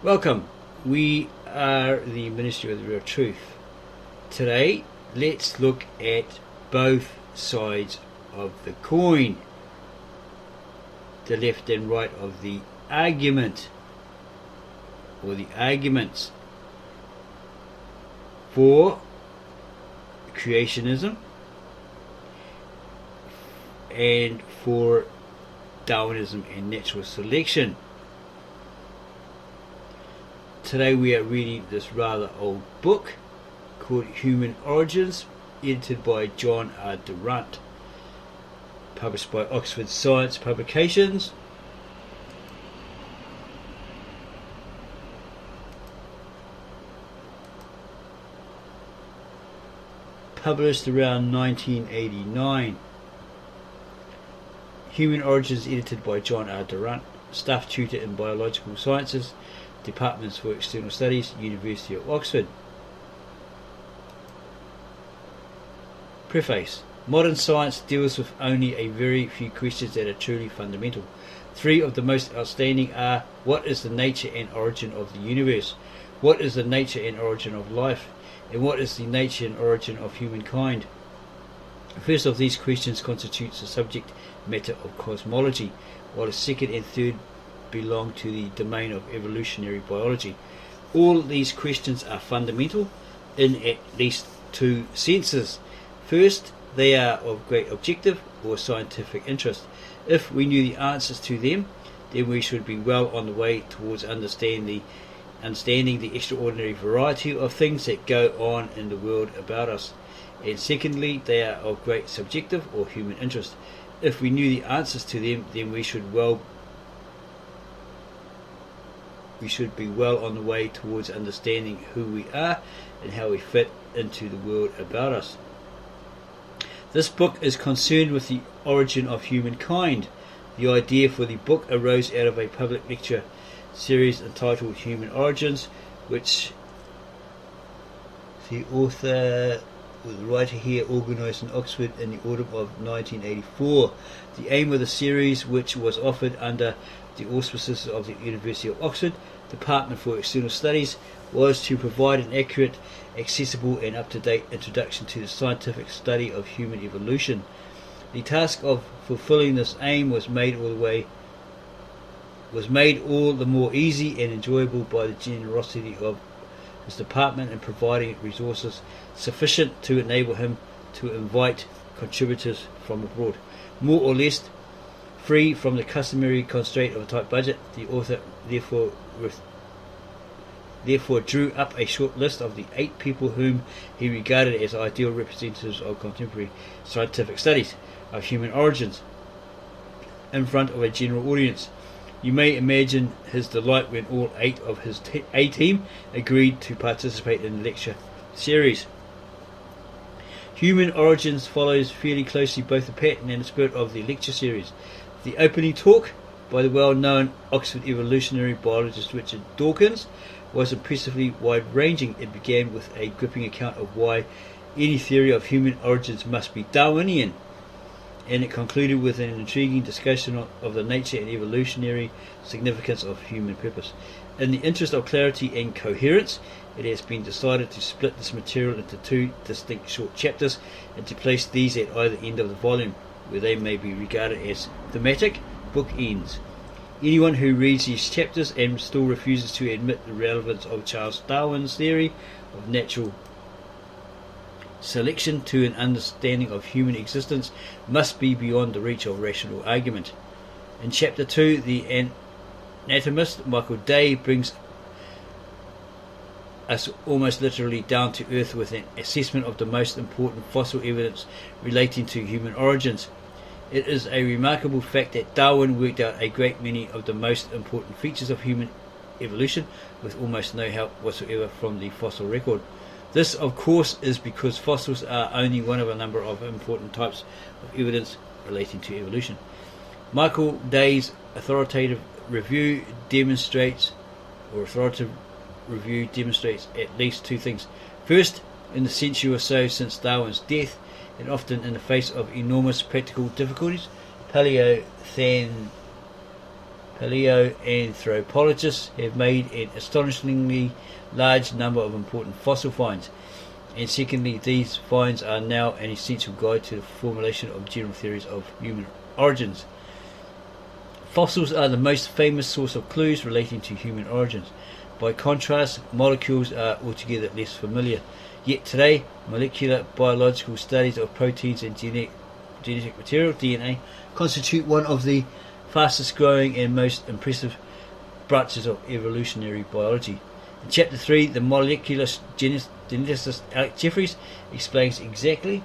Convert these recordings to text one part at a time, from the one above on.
Welcome. We are the Ministry of the Real Truth. Today, let's look at both sides of the coin, the left and right of the argument, or the arguments for creationism and for Darwinism and natural selection. Today we are reading this rather old book called Human Origins, edited by John R. Durant, published by Oxford Science Publications. Published around 1989. Human Origins, edited by John R. Durant, staff tutor in Biological Sciences, Departments for External Studies, University of Oxford. Preface. Modern science deals with only a very few questions that are truly fundamental. Three of the most outstanding are: what is the nature and origin of the universe? What is the nature and origin of life? And what is the nature and origin of humankind? The first of these questions constitutes the subject matter of cosmology, while the second and third belong to the domain of evolutionary biology. All these questions are fundamental in at least two senses. First, they are of great objective or scientific interest. If we knew the answers to them, then we should be well on the way towards understanding the extraordinary variety of things that go on in the world about us. And secondly, they are of great subjective or human interest. If we knew the answers to them, then we should be well on the way towards understanding who we are and how we fit into the world about us. This book is concerned with the origin of humankind. The idea for the book arose out of a public lecture series entitled Human Origins, which the author, the writer here, organised in Oxford in the autumn of 1984. The aim of the series, which was offered under the auspices of the University of Oxford Department for External Studies, was to provide an accurate, accessible and up-to-date introduction to the scientific study of human evolution. The task of fulfilling this aim was made all the more easy and enjoyable by the generosity of his department in providing resources sufficient to enable him to invite contributors from abroad. More or less free from the customary constraint of a tight budget, the author therefore drew up a short list of the 8 people whom he regarded as ideal representatives of contemporary scientific studies of human origins in front of a general audience. You may imagine his delight when all 8 of his A-team agreed to participate in the lecture series. Human Origins follows fairly closely both the pattern and the spirit of the lecture series. The opening talk by the well-known Oxford evolutionary biologist Richard Dawkins was impressively wide-ranging. It began with a gripping account of why any theory of human origins must be Darwinian, and it concluded with an intriguing discussion of the nature and evolutionary significance of human purpose. In the interest of clarity and coherence, it has been decided to split this material into 2 distinct short chapters and to place these at either end of the volume, where they may be regarded as thematic bookends. Anyone who reads these chapters and still refuses to admit the relevance of Charles Darwin's theory of natural selection to an understanding of human existence must be beyond the reach of rational argument. In Chapter 2, the anatomist Michael Day brings us almost literally down to earth with an assessment of the most important fossil evidence relating to human origins. It is a remarkable fact that Darwin worked out a great many of the most important features of human evolution with almost no help whatsoever from the fossil record. This, of course, is because fossils are only one of a number of important types of evidence relating to evolution. Michael Day's authoritative review demonstrates at least 2 things. First, in the century or so since Darwin's death, and often in the face of enormous practical difficulties, paleontology paleoanthropologists have made an astonishingly large number of important fossil finds, and secondly, these finds are now an essential guide to the formulation of general theories of human origins. Fossils are the most famous source of clues relating to human origins. By contrast, molecules are altogether less familiar. Yet today, molecular biological studies of proteins and genetic material, DNA, constitute one of the fastest growing and most impressive branches of evolutionary biology. In Chapter 3, the molecular geneticist Alex Jeffreys explains exactly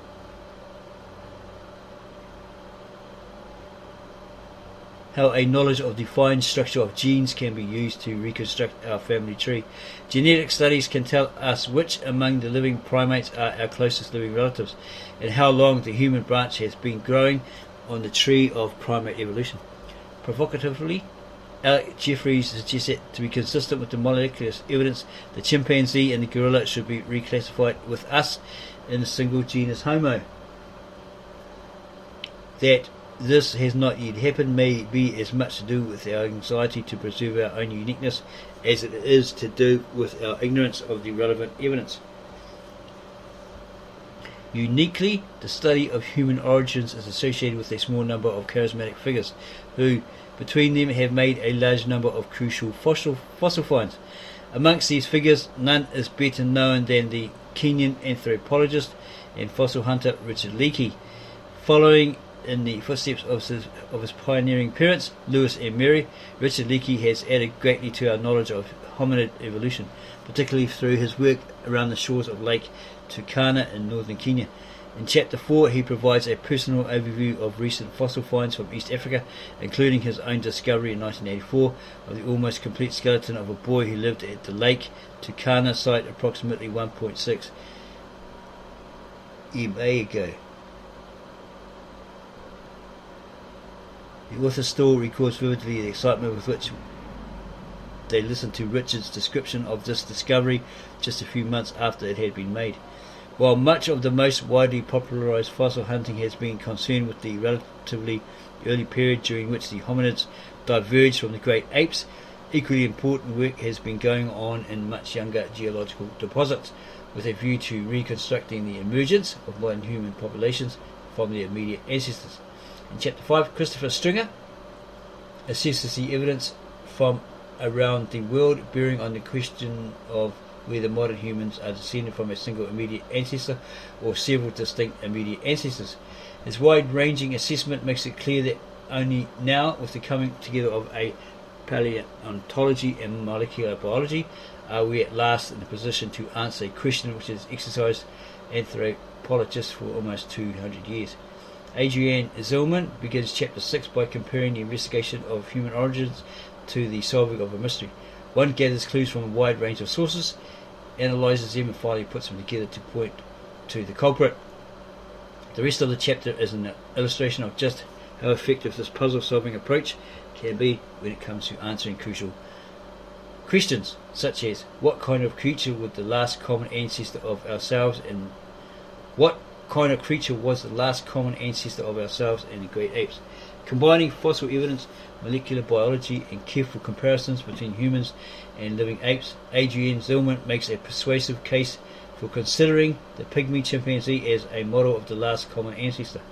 how a knowledge of the fine structure of genes can be used to reconstruct our family tree. Genetic studies can tell us which among the living primates are our closest living relatives, and how long the human branch has been growing on the tree of primate evolution. Provocatively, Alex Jeffreys suggests that to be consistent with the molecular evidence, the chimpanzee and the gorilla should be reclassified with us in the single genus Homo. That this has not yet happened may be as much to do with our anxiety to preserve our own uniqueness as it is to do with our ignorance of the relevant evidence. Uniquely, the study of human origins is associated with a small number of charismatic figures who, between them, have made a large number of crucial fossil finds. Amongst these figures, none is better known than the Kenyan anthropologist and fossil hunter Richard Leakey. Following in the footsteps of his pioneering parents, Lewis and Mary, Richard Leakey has added greatly to our knowledge of hominid evolution, particularly through his work around the shores of Lake Turkana in northern Kenya. In Chapter 4, he provides a personal overview of recent fossil finds from East Africa, including his own discovery in 1984 of the almost complete skeleton of a boy who lived at the Lake Turkana site approximately 1.6 MA ago. The author still records vividly the excitement with which they listened to Richard's description of this discovery just a few months after it had been made. While much of the most widely popularized fossil hunting has been concerned with the relatively early period during which the hominids diverged from the great apes, equally important work has been going on in much younger geological deposits, with a view to reconstructing the emergence of modern human populations from their immediate ancestors. In Chapter 5, Christopher Stringer assesses the evidence from around the world bearing on the question of whether modern humans are descended from a single immediate ancestor or several distinct immediate ancestors. His wide-ranging assessment makes it clear that only now, with the coming together of a paleontology and molecular biology, are we at last in a position to answer a question which has exercised anthropologists for almost 200 years. Adrian Zillman begins Chapter 6 by comparing the investigation of human origins to the solving of a mystery. One gathers clues from a wide range of sources, analyzes them, and finally puts them together to point to the culprit. The rest of the chapter is an illustration of just how effective this puzzle-solving approach can be when it comes to answering crucial questions, such as what kind of creature would the last common ancestor of ourselves and what kind of creature was the last common ancestor of ourselves and the great apes. Combining fossil evidence, molecular biology, and careful comparisons between humans and living apes, Adrian Zillman makes a persuasive case for considering the pygmy chimpanzee as a model of the last common ancestor.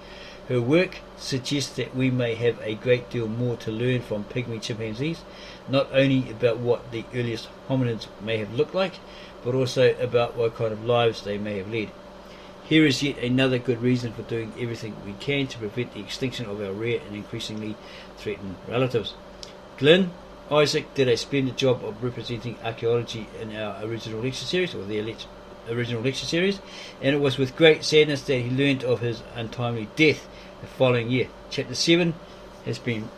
Her work suggests that we may have a great deal more to learn from pygmy chimpanzees, not only about what the earliest hominids may have looked like, but also about what kind of lives they may have led. Here is yet another good reason for doing everything we can to prevent the extinction of our rare and increasingly threatened relatives. Glyn Isaac did a splendid job of representing archaeology in our original lecture series, or the original lecture series, and it was with great sadness that he learned of his untimely death the following year. Chapter 7 had been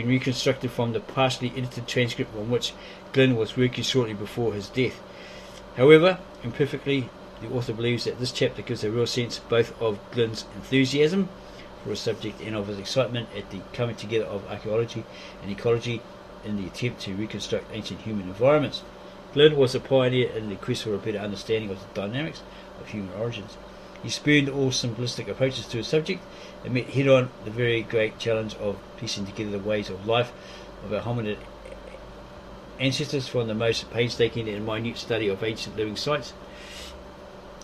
reconstructed from the partially edited transcript on which Glyn was working shortly before his death. However, imperfectly, the author believes that this chapter gives a real sense both of Glyn's enthusiasm for a subject and of his excitement at the coming together of archaeology and ecology in the attempt to reconstruct ancient human environments. Glyn was a pioneer in the quest for a better understanding of the dynamics of human origins. He spurned all simplistic approaches to his subject and met head-on the very great challenge of piecing together the ways of life of our hominid ancestors from the most painstaking and minute study of ancient living sites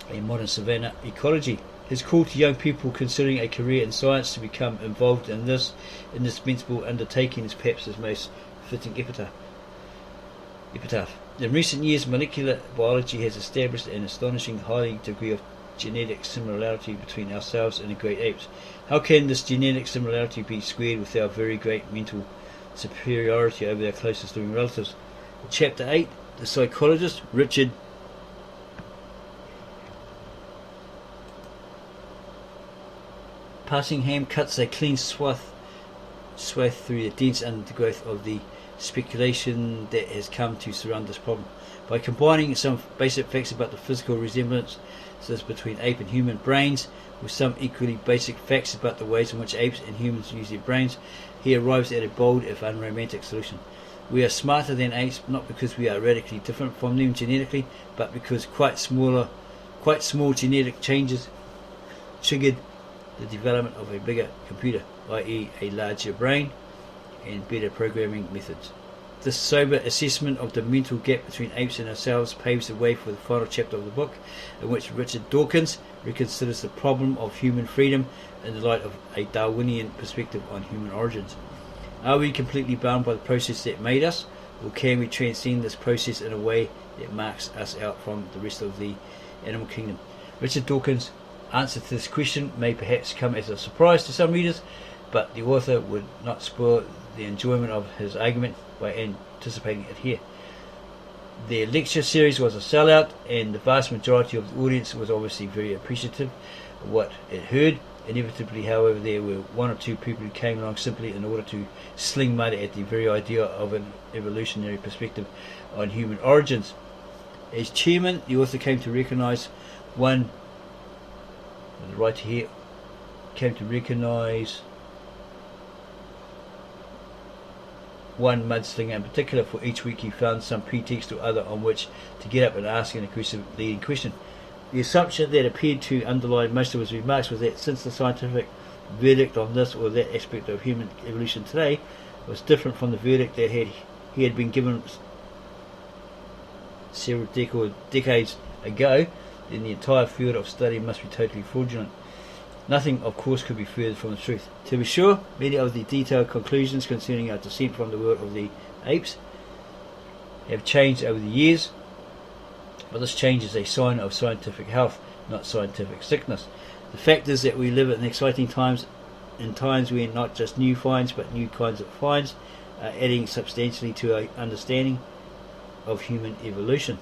and modern savanna ecology. His call to young people considering a career in science to become involved in this indispensable undertaking is perhaps his most fitting epitaph. In recent years, molecular biology has established an astonishing high degree of genetic similarity between ourselves and the great apes. How can this genetic similarity be squared with our very great mental superiority over our closest living relatives? In Chapter 8, the psychologist Richard Passingham cuts a clean swath through the dense undergrowth of the speculation that has come to surround this problem. By combining some basic facts about the physical resemblances between ape and human brains with some equally basic facts about the ways in which apes and humans use their brains, he arrives at a bold if unromantic solution. We are smarter than apes, not because we are radically different from them genetically, but because quite small genetic changes triggered the development of a bigger computer, i.e. a larger brain and better programming methods. This sober assessment of the mental gap between apes and ourselves paves the way for the final chapter of the book, in which Richard Dawkins reconsiders the problem of human freedom in the light of a Darwinian perspective on human origins. Are we completely bound by the process that made us, or can we transcend this process in a way that marks us out from the rest of the animal kingdom? Richard Dawkins' answer to this question may perhaps come as a surprise to some readers, but the author would not spoil the enjoyment of his argument by anticipating it here. Their lecture series was a sellout, and the vast majority of the audience was obviously very appreciative of what it heard. Inevitably, however, there were one or two people who came along simply in order to sling mud at the very idea of an evolutionary perspective on human origins. As chairman, the author came to recognise one mudslinger in particular. For each week he found some pretext or other on which to get up and ask an aggressive leading question. The assumption that appeared to underlie most of his remarks was that since the scientific verdict on this or that aspect of human evolution today was different from the verdict that he had been given several decades ago, then the entire field of study must be totally fraudulent. Nothing, of course, could be further from the truth. To be sure, many of the detailed conclusions concerning our descent from the world of the apes have changed over the years, but this change is a sign of scientific health, not scientific sickness. The fact is that we live in exciting times, in times when not just new finds, but new kinds of finds are adding substantially to our understanding of human evolution.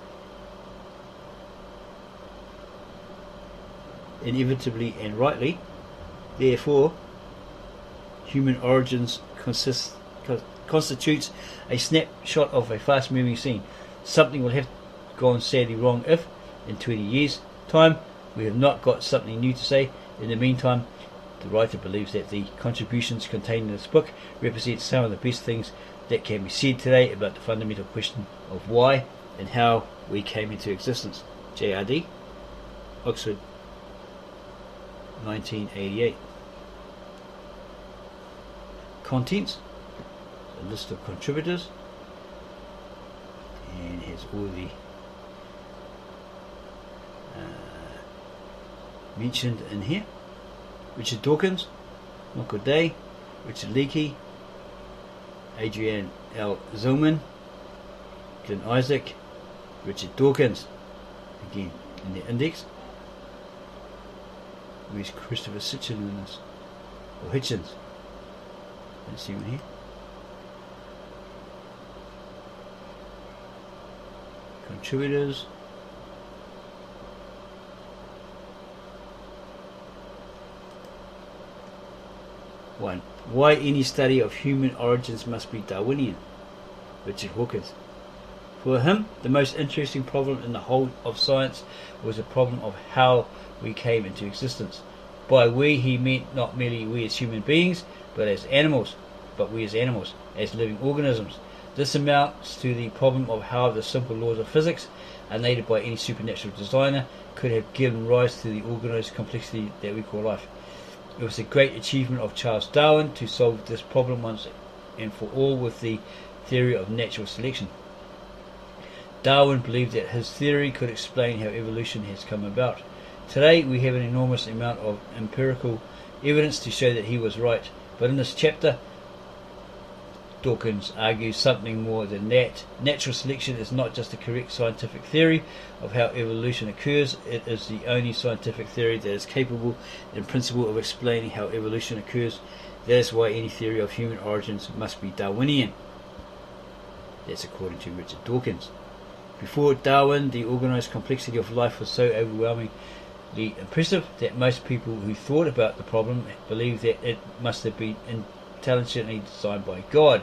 Inevitably and rightly, therefore, human origins constitutes a snapshot of a fast-moving scene. Something will have gone sadly wrong if, in 20 years' time, we have not got something new to say. In the meantime, the writer believes that the contributions contained in this book represent some of the best things that can be said today about the fundamental question of why and how we came into existence. J.R.D. Oxford, 1988. Contents: a list of contributors, and here's all the mentioned in here. Richard Dawkins, Michael Day, Richard Leakey, Adrian L. Zillman, Glenn Isaac, Richard Dawkins, again in the index. Where's Christopher Sitchin in this? Or Hitchens? Let's see one here. Contributors. One. Why any study of human origins must be Darwinian. Richard Dawkins. For him, the most interesting problem in the whole of science was the problem of how we came into existence. By we, he meant not merely we as human beings, but we as animals, as living organisms. This amounts to the problem of how the simple laws of physics, unaided by any supernatural designer, could have given rise to the organised complexity that we call life. It was a great achievement of Charles Darwin to solve this problem once and for all with the theory of natural selection. Darwin believed that his theory could explain how evolution has come about. Today we have an enormous amount of empirical evidence to show that he was right, but in this chapter Dawkins argues something more than that. Natural selection is not just a correct scientific theory of how evolution occurs, it is the only scientific theory that is capable in principle of explaining how evolution occurs. That is why any theory of human origins must be Darwinian. That's according to Richard Dawkins. Before Darwin, the organised complexity of life was so overwhelmingly impressive that most people who thought about the problem believed that it must have been intelligently designed by God.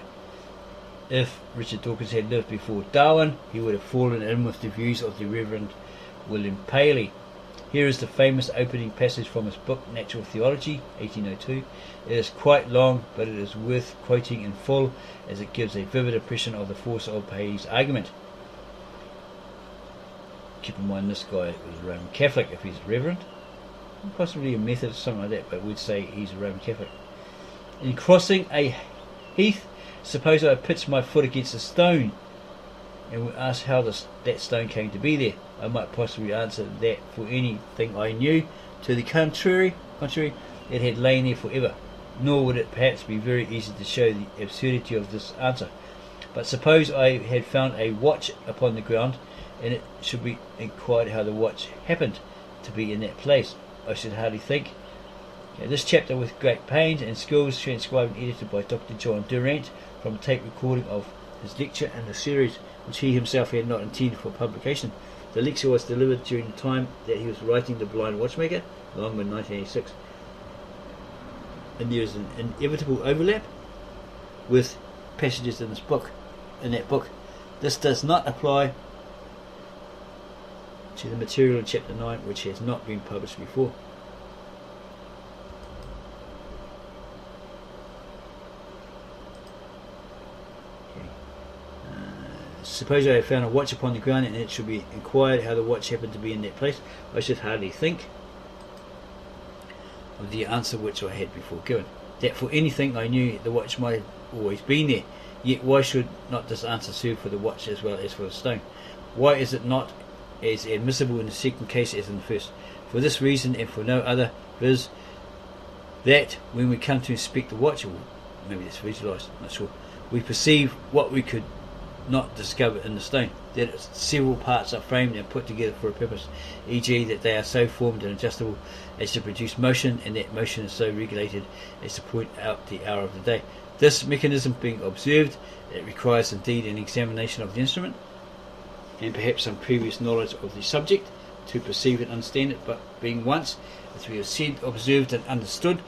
If Richard Dawkins had lived before Darwin, he would have fallen in with the views of the Reverend William Paley. Here is the famous opening passage from his book Natural Theology, 1802. It is quite long, but it is worth quoting in full, as it gives a vivid impression of the force of Paley's argument. Keep in mind, this guy was a Roman Catholic, if he's a Reverend. Possibly a Methodist, something like that, but we'd say he's a Roman Catholic. In crossing a heath, suppose I pitch my foot against a stone, and would ask how that stone came to be there. I might possibly answer that for anything I knew. To the contrary, it had lain there forever. Nor would it perhaps be very easy to show the absurdity of this answer. But suppose I had found a watch upon the ground, and it should be inquired how the watch happened to be in that place. I should hardly think. This chapter, with great pains and skills, transcribed and edited by Dr. John Durant from a tape recording of his lecture in the series, which he himself had not intended for publication. The lecture was delivered during the time that he was writing The Blind Watchmaker, along with 1986. And there is an inevitable overlap with passages in that book. This does not apply to the material in chapter 9, which has not been published before. Suppose I have found a watch upon the ground, and it should be inquired how the watch happened to be in that place. I should hardly think of the answer which I had before given, that for anything I knew the watch might have always been there. Yet why should not this answer serve for the watch as well as for the stone? Why is it not as admissible in the second case as in the first? For this reason, and for no other, viz. that when we come to inspect the watch, or maybe that's visualised, I'm not sure, we perceive what we could not discover in the stone, that its several parts are framed and put together for a purpose, e.g. that they are so formed and adjustable as to produce motion, and that motion is so regulated as to point out the hour of the day. This mechanism being observed, it requires indeed an examination of the instrument, and perhaps some previous knowledge of the subject, to perceive and understand it, but being once, as we have said, observed and understood,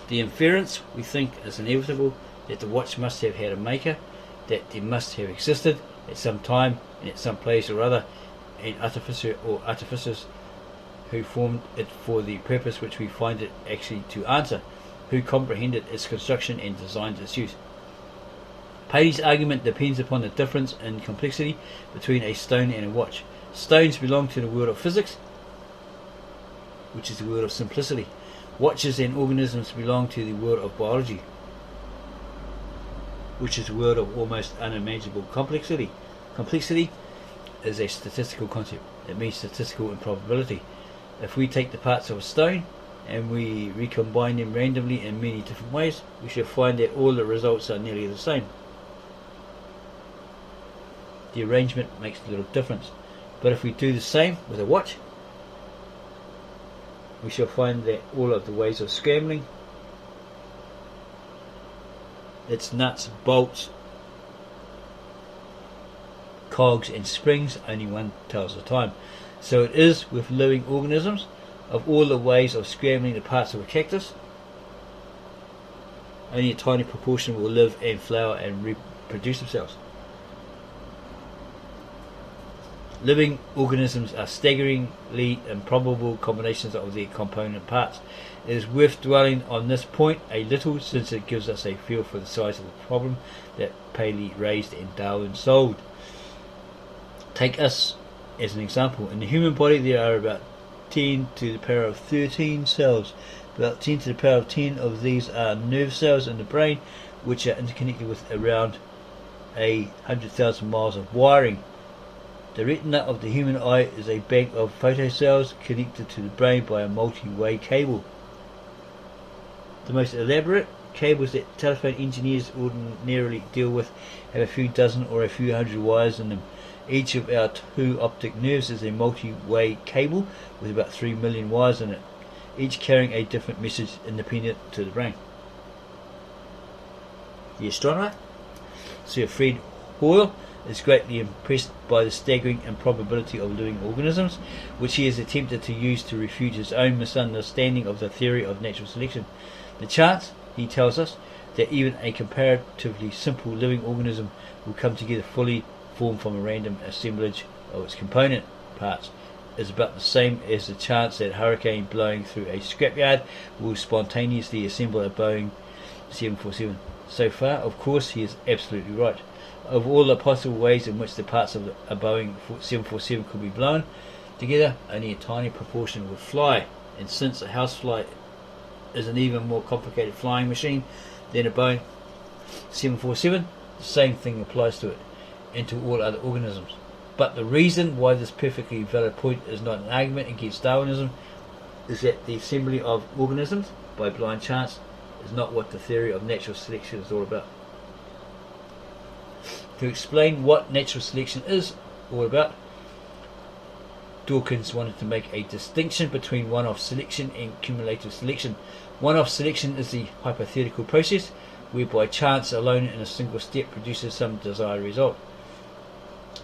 the inference, we think, is inevitable, that the watch must have had a maker, that there must have existed at some time and at some place or other an artificer or artificers who formed it for the purpose which we find it actually to answer, who comprehended its construction and designed its use. Paley's argument depends upon the difference in complexity between a stone and a watch. Stones belong to the world of physics, which is the world of simplicity. Watches and organisms belong to the world of biology, which is a world of almost unimaginable complexity. Complexity is a statistical concept. It means statistical improbability. If we take the parts of a stone and we recombine them randomly in many different ways, we shall find that all the results are nearly the same. The arrangement makes little difference. But if we do the same with a watch, we shall find that all of the ways of scrambling, its nuts, bolts, cogs and springs, only one tells the time. So it is with living organisms. Of all the ways of scrambling the parts of a cactus, only a tiny proportion will live and flower and reproduce themselves. Living organisms are staggeringly improbable combinations of their component parts. It is worth dwelling on this point a little, since it gives us a feel for the size of the problem that Paley raised and Darwin solved. Take us as an example. In the human body there are about 10 to the power of 13 cells. About 10 to the power of 10 of these are nerve cells in the brain, which are interconnected with around 100,000 miles of wiring. The retina of the human eye is a bank of photocells connected to the brain by a multi-way cable. The most elaborate cables that telephone engineers ordinarily deal with have a few dozen or a few hundred wires in them. Each of our 2 optic nerves is a multi-way cable with about 3 million wires in it, each carrying a different message independent to the brain. The astronomer, Sir Fred Hoyle, is greatly impressed by the staggering improbability of living organisms, which he has attempted to use to refute his own misunderstanding of the theory of natural selection. The chance, he tells us, that even a comparatively simple living organism will come together fully formed from a random assemblage of its component parts is about the same as the chance that a hurricane blowing through a scrapyard will spontaneously assemble a Boeing 747. So far, of course, he is absolutely right. Of all the possible ways in which the parts of a Boeing 747 could be blown together, only a tiny proportion would fly, and since a housefly is an even more complicated flying machine than a Boeing 747, the same thing applies to it and to all other organisms. But the reason why this perfectly valid point is not an argument against Darwinism is that the assembly of organisms by blind chance is not what the theory of natural selection is all about. To explain what natural selection is all about, Dawkins wanted to make a distinction between one-off selection and cumulative selection. One-off selection is the hypothetical process whereby chance alone in a single step produces some desired result.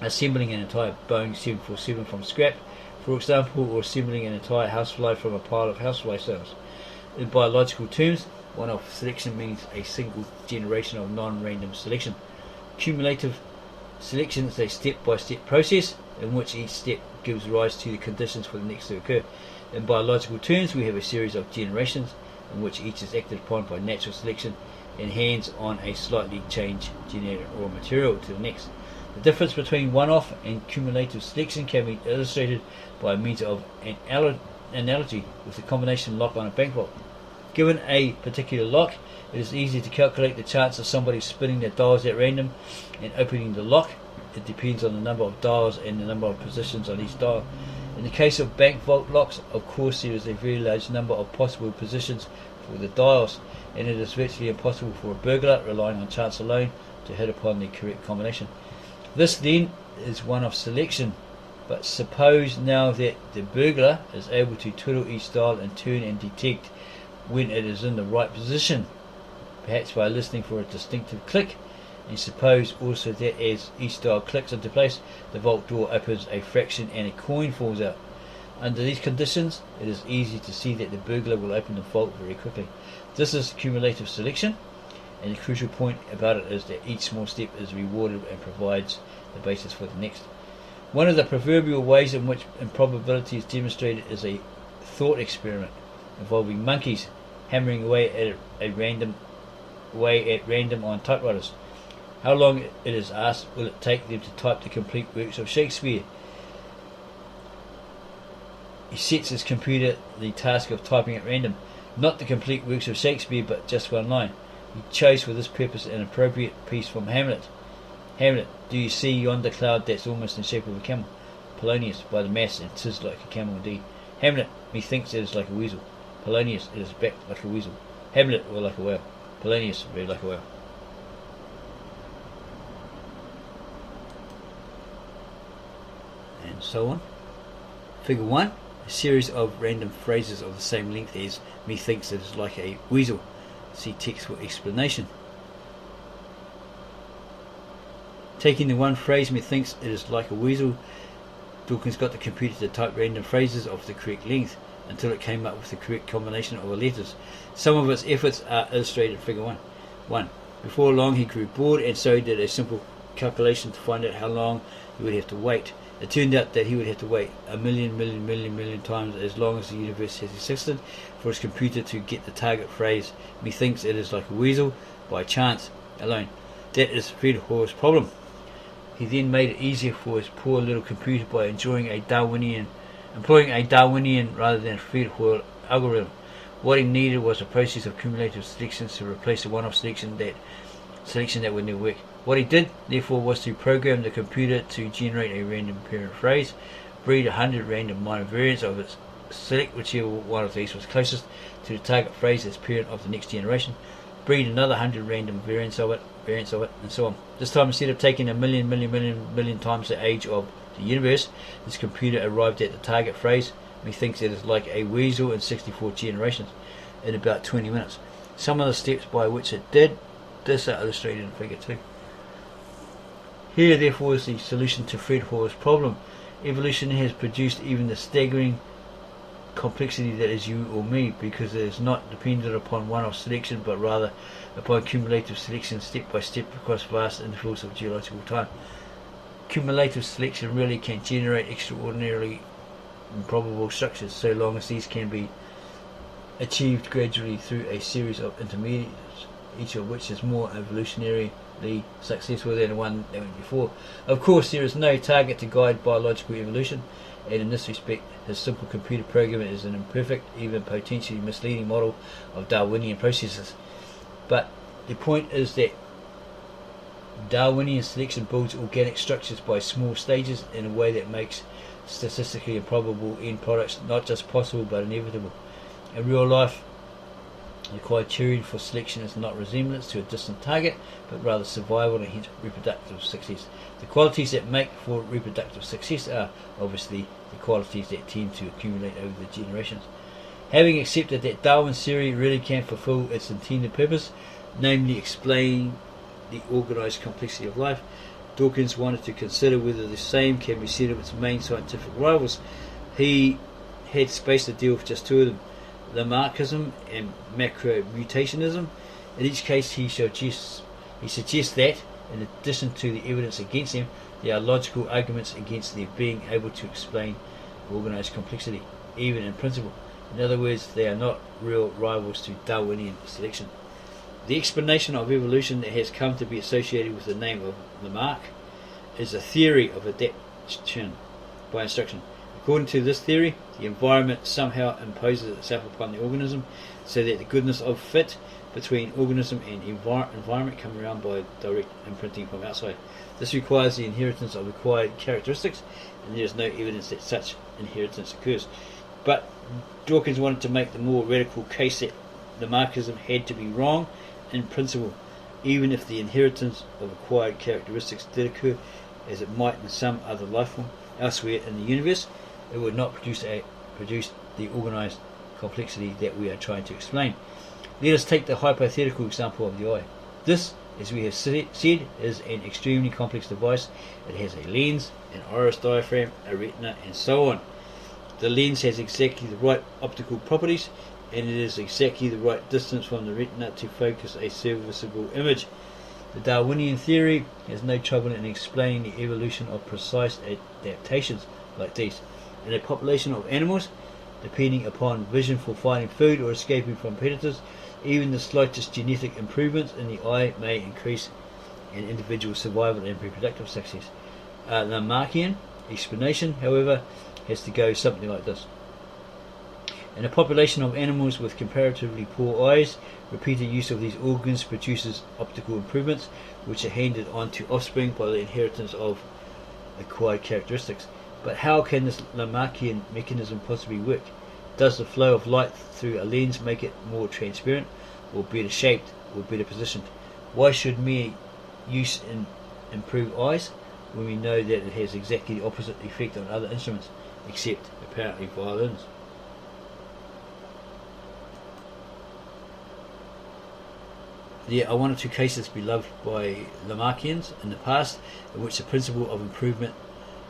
Assembling an entire Boeing 747 from scrap, for example, or assembling an entire housefly from a pile of housefly cells. In biological terms, one-off selection means a single generation of non-random selection. Cumulative selection is a step-by-step process in which each step gives rise to the conditions for the next to occur. In biological terms, we have a series of generations in which each is acted upon by natural selection and hands on a slightly changed genetic raw material to the next. The difference between one-off and cumulative selection can be illustrated by means of an analogy with the combination lock on a bank vault. Given a particular lock, it is easy to calculate the chance of somebody spinning their dials at random and opening the lock. It depends on the number of dials and the number of positions on each dial. In the case of bank vault locks, of course, there is a very large number of possible positions for the dials, and it is virtually impossible for a burglar, relying on chance alone, to hit upon the correct combination. This then is one-off selection, but suppose now that the burglar is able to twiddle each dial in turn and detect when it is in the right position, perhaps by listening for a distinctive click, and suppose also that as each dial clicks into place, the vault door opens a fraction and a coin falls out. Under these conditions, it is easy to see that the burglar will open the vault very quickly. This is cumulative selection, and the crucial point about it is that each small step is rewarded and provides the basis for the next. One of the proverbial ways in which improbability is demonstrated is a thought experiment involving monkeys hammering away at random on typewriters. How long, it is asked, will it take them to type the complete works of Shakespeare? He sets his computer the task of typing at random, not the complete works of Shakespeare, but just one line. He chose for this purpose an appropriate piece from Hamlet. Hamlet, do you see yonder cloud that's almost in shape of a camel? Polonius, by the mass, it is like a camel indeed. Hamlet, methinks it is like a weasel. Polonius, it is backed like a weasel. Hamlet, or like a whale. Polonius, very like a whale. And so on. Figure 1. A series of random phrases of the same length as methinks it is like a weasel. See text for explanation. Taking the one phrase, methinks it is like a weasel, Dawkins got the computer to type random phrases of the correct length until it came up with the correct combination of the letters. Some of its efforts are illustrated in figure 1. Before long he grew bored, and so he did a simple calculation to find out how long he would have to wait. It turned out that he would have to wait a million times as long as the universe has existed for his computer to get the target phrase, methinks it is like a weasel, by chance alone. That is Fred Hoyle's problem. He then made it easier for his poor little computer by employing a Darwinian rather than Fred Hoyle algorithm. What he needed was a process of cumulative selection to replace the one-off selection that selection that would never work. What he did, therefore, was to program the computer to generate a random parent phrase, breed 100 random minor variants of it, select whichever one of these was closest to the target phrase as parent of the next generation, breed another 100 random variants of it, and so on. This time, instead of taking a million times the age of the universe, this computer arrived at the target phrase. Methinks it is like a weasel in 64 generations in about 20 minutes. Some of the steps by which it did this are illustrated in figure 2. Here, therefore, is the solution to Fred Hoare's problem. Evolution has produced even the staggering complexity that is you or me, because it is not dependent upon one-off selection, but rather upon cumulative selection step by step across vast intervals of geological time. Cumulative selection really can generate extraordinarily improbable structures, so long as these can be achieved gradually through a series of intermediates, each of which is more evolutionarily successful than the one that went before. Of course, there is no target to guide biological evolution, and in this respect, his simple computer program is an imperfect, even potentially misleading model of Darwinian processes. But the point is that Darwinian selection builds organic structures by small stages in a way that makes statistically improbable end products not just possible but inevitable. In real life, the criterion for selection is not resemblance to a distant target, but rather survival and hence reproductive success. The qualities that make for reproductive success are obviously the qualities that tend to accumulate over the generations. Having accepted that Darwin's theory really can fulfill its intended purpose, namely explain the organised complexity of life, Dawkins wanted to consider whether the same can be said of its main scientific rivals. He had space to deal with just two of them, Lamarckism and macromutationism. In each case, he suggests that, in addition to the evidence against them, there are logical arguments against their being able to explain organised complexity, even in principle. In other words, they are not real rivals to Darwinian selection. The explanation of evolution that has come to be associated with the name of Lamarck is a theory of adaptation by instruction. According to this theory, the environment somehow imposes itself upon the organism, so that the goodness of fit between organism and environment come around by direct imprinting from outside. This requires the inheritance of acquired characteristics, and there is no evidence that such inheritance occurs. But Dawkins wanted to make the more radical case that Lamarckism had to be wrong in principle, even if the inheritance of acquired characteristics did occur, as it might in some other life form elsewhere in the universe. It would not produce the organised complexity that we are trying to explain. Let us take the hypothetical example of the eye. This, as we have said, is an extremely complex device. It has a lens, an iris diaphragm, a retina, and so on. The lens has exactly the right optical properties, and it is exactly the right distance from the retina to focus a serviceable image. The Darwinian theory has no trouble in explaining the evolution of precise adaptations like these. In a population of animals, depending upon vision for finding food or escaping from predators, even the slightest genetic improvements in the eye may increase an individual's survival and reproductive success. The Lamarckian explanation, however, has to go something like this. In a population of animals with comparatively poor eyes, repeated use of these organs produces optical improvements, which are handed on to offspring by the inheritance of acquired characteristics. But how can this Lamarckian mechanism possibly work? Does the flow of light through a lens make it more transparent, or better shaped, or better positioned? Why should mere use improve eyes, when we know that it has exactly the opposite effect on other instruments, except apparently violins? There are one or two cases beloved by Lamarckians in the past in which the principle of improvement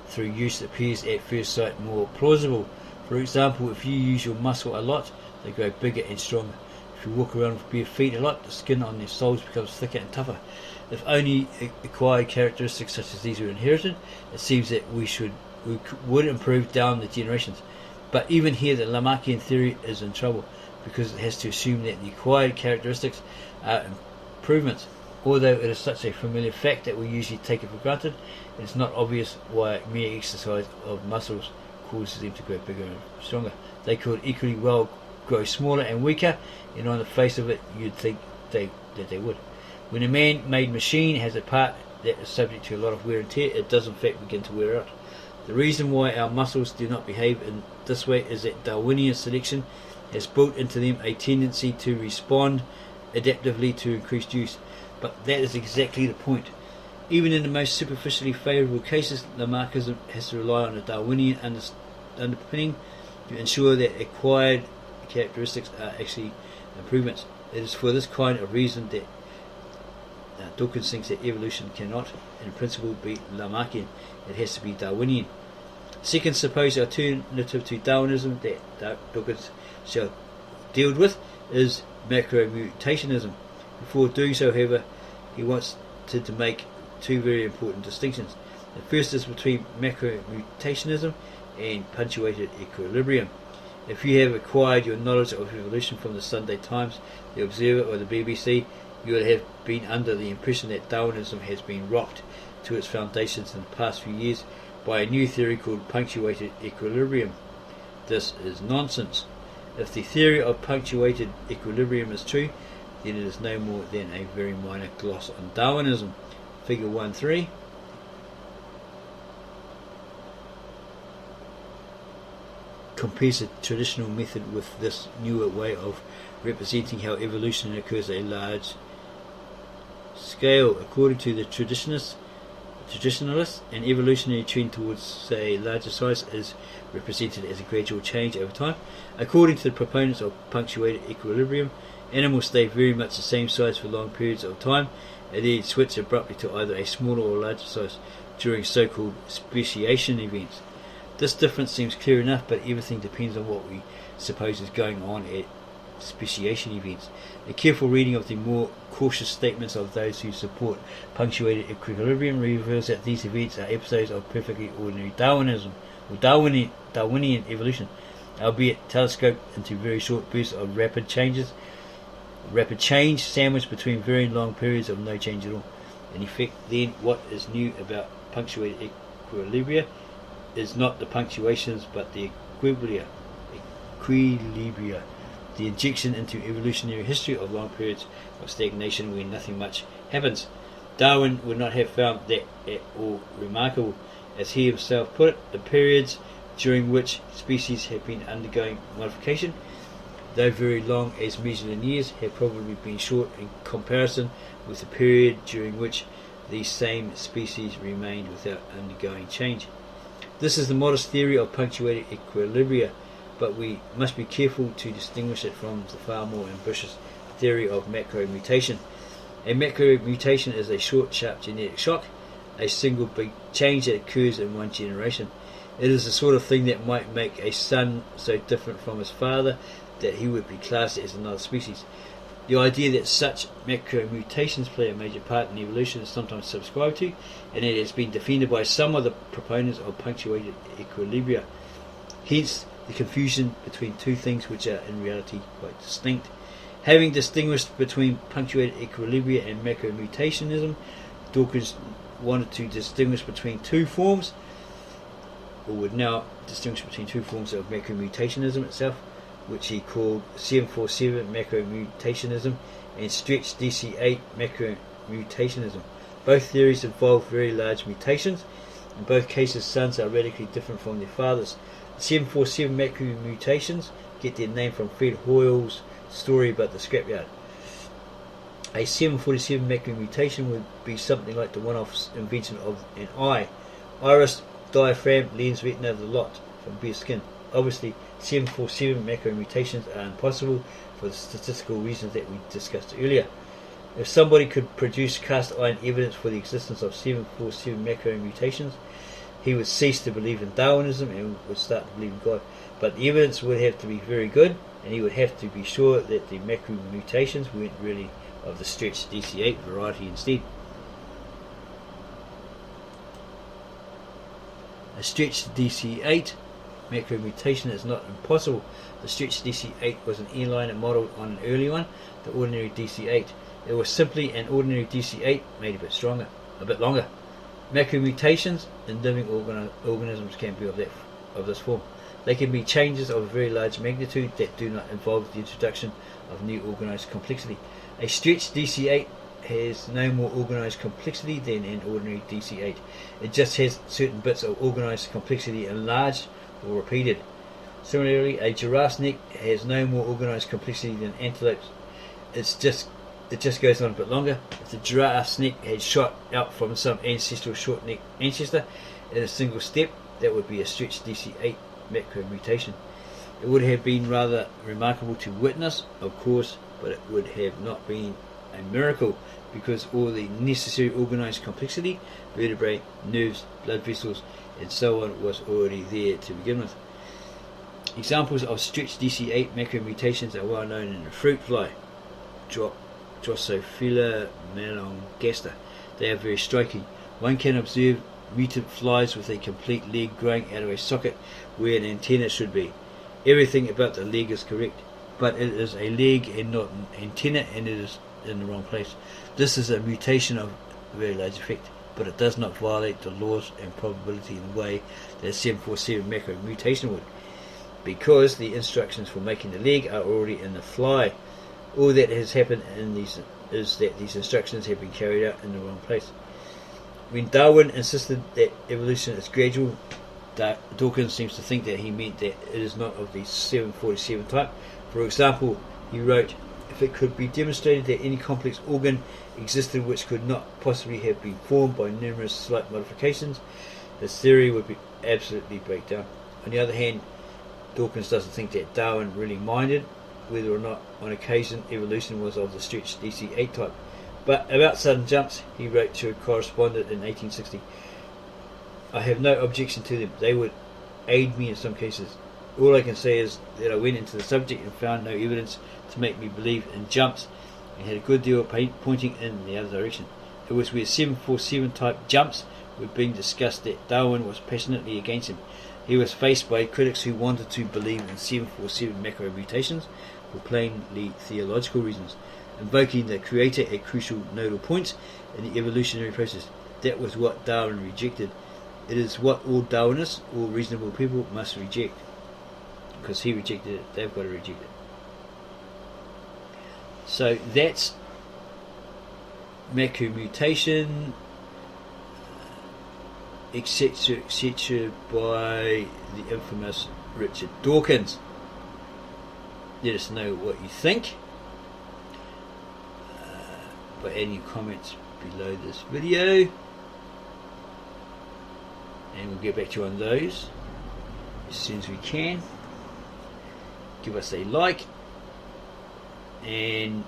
through use appears at first sight more plausible. For example, if you use your muscle a lot, they grow bigger and stronger. If you walk around with bare feet a lot, the skin on their soles becomes thicker and tougher. If only acquired characteristics such as these were inherited, it seems that we would improve down the generations. But even here, the Lamarckian theory is in trouble, because it has to assume that the acquired characteristics are improvements. Although it is such a familiar fact that we usually take it for granted, it is not obvious why mere exercise of muscles causes them to grow bigger and stronger. They could equally well grow smaller and weaker, and on the face of it you'd think that they would. When a man-made machine has a part that is subject to a lot of wear and tear, it does in fact begin to wear out. The reason why our muscles do not behave in this way is that Darwinian selection has built into them a tendency to respond adaptively to increased use. But that is exactly the point. Even in the most superficially favourable cases, Lamarckism has to rely on a Darwinian underpinning to ensure that acquired characteristics are actually improvements. It is for this kind of reason that Dawkins thinks that evolution cannot, in principle, be Lamarckian. It has to be Darwinian. Second supposed alternative to Darwinism that Dawkins shall deal with is macromutationism. Before doing so, however, he wants to make two very important distinctions. The first is between macromutationism and punctuated equilibrium. If you have acquired your knowledge of evolution from the Sunday Times, the Observer, or the BBC, you will have been under the impression that Darwinism has been rocked to its foundations in the past few years by a new theory called punctuated equilibrium. This is nonsense. If the theory of punctuated equilibrium is true, then it is no more than a very minor gloss on Darwinism. Figure 1.3. Compares the traditional method with this newer way of representing how evolution occurs at a large scale. According to the traditionalists, an evolutionary trend towards, say, larger size is represented as a gradual change over time. According to the proponents of punctuated equilibrium, animals stay very much the same size for long periods of time and then switch abruptly to either a smaller or larger size during so-called speciation events. This difference seems clear enough, but everything depends on what we suppose is going on at speciation events. A careful reading of the more cautious statements of those who support punctuated equilibrium reveals that these events are episodes of perfectly ordinary Darwinism, or Darwinian evolution, albeit telescoped into very short bursts of rapid change sandwiched between very long periods of no change at all. In effect, then, what is new about punctuated equilibria is not the punctuations but the equilibria, the injection into evolutionary history of long periods of stagnation where nothing much happens. Darwin would not have found that at all remarkable. As he himself put it, the periods during which species have been undergoing modification, though very long as measured in years, have probably been short in comparison with the period during which these same species remained without undergoing change. This is the modest theory of punctuated equilibria, but we must be careful to distinguish it from the far more ambitious theory of macromutation. A macromutation is a short, sharp genetic shock, a single big change that occurs in one generation. It is the sort of thing that might make a son so different from his father that he would be classed as another species. The idea that such macromutations play a major part in evolution is sometimes subscribed to, and it has been defended by some of the proponents of punctuated equilibria. Hence the confusion between two things which are in reality quite distinct. Having distinguished between punctuated equilibria and macromutationism, Dawkins wanted to distinguish between two forms, or would now distinguish between two forms of macromutationism itself, which he called 747 macromutationism and stretch DC8 macromutationism. Both theories involve very large mutations. In both cases, sons are radically different from their fathers. The 747 macromutations get their name from Fred Hoyle's story about the scrapyard. A 747 macromutation would be something like the one-off invention of an eye, iris, diaphragm, lens, retina, the lot from bare skin. Obviously, 747 macromutations are impossible for the statistical reasons that we discussed earlier. If somebody could produce cast iron evidence for the existence of 747 macromutations, he would cease to believe in Darwinism and would start to believe in God. But the evidence would have to be very good, and he would have to be sure that the macromutations weren't really of the stretch DC8 variety instead. A stretch DC8 macromutation is not impossible. The stretch DC8 was an airliner modelled on an early one, the ordinary DC8. It was simply an ordinary DC8 made a bit stronger, a bit longer. Macromutations in living organisms can be of this form. They can be changes of a very large magnitude that do not involve the introduction of new organised complexity. A stretch DC8 has no more organised complexity than an ordinary DC-8. It just has certain bits of organised complexity enlarged or repeated. Similarly, a giraffe's neck has no more organised complexity than antelope's. It just goes on a bit longer. If the giraffe's neck had shot out from some ancestral short-necked ancestor in a single step, that would be a stretched DC-8 macro mutation. It would have been rather remarkable to witness, of course, but it would have not been a miracle, because all the necessary organised complexity, vertebrae, nerves, blood vessels, and so on, was already there to begin with. Examples of stretched DC-8 macromutations are well known in the fruit fly, Drosophila melanogaster. They are very striking. One can observe mutant flies with a complete leg growing out of a socket where an antenna should be. Everything about the leg is correct, but it is a leg and not an antenna, and it is in the wrong place. This is a mutation of very large effect, but it does not violate the laws and probability in the way that a 747 macro mutation would, because the instructions for making the leg are already in the fly. All that has happened in these is that these instructions have been carried out in the wrong place. When Darwin insisted that evolution is gradual, Dawkins seems to think that he meant that it is not of the 747 type. For example, he wrote, "If it could be demonstrated that any complex organ existed which could not possibly have been formed by numerous slight modifications, the theory would be absolutely break down." On the other hand, Dawkins doesn't think that Darwin really minded whether or not on occasion evolution was of the stretched DC-8 type. But about sudden jumps, he wrote to a correspondent in 1860, "I have no objection to them. They would aid me in some cases. All I can say is that I went into the subject and found no evidence to make me believe in jumps, and had a good deal of pointing in the other direction. It was where 747 type jumps were being discussed that Darwin was passionately against him. He was faced by critics who wanted to believe in 747 macro mutations for plainly theological reasons, invoking the creator at crucial nodal points in the evolutionary process. That was what Darwin rejected. It is what all Darwinists, all reasonable people, must reject. Because he rejected it, they've got to reject it." So that's macromutation, etc., by the infamous Richard Dawkins. Let us know what you think by adding your comments below this video, and we'll get back to you on those as soon as we can. Give us a like and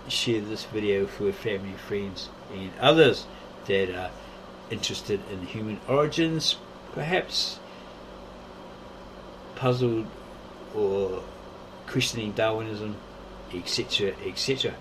share this video with family, friends, and others that are interested in human origins, perhaps puzzled or questioning Darwinism, etc., etc.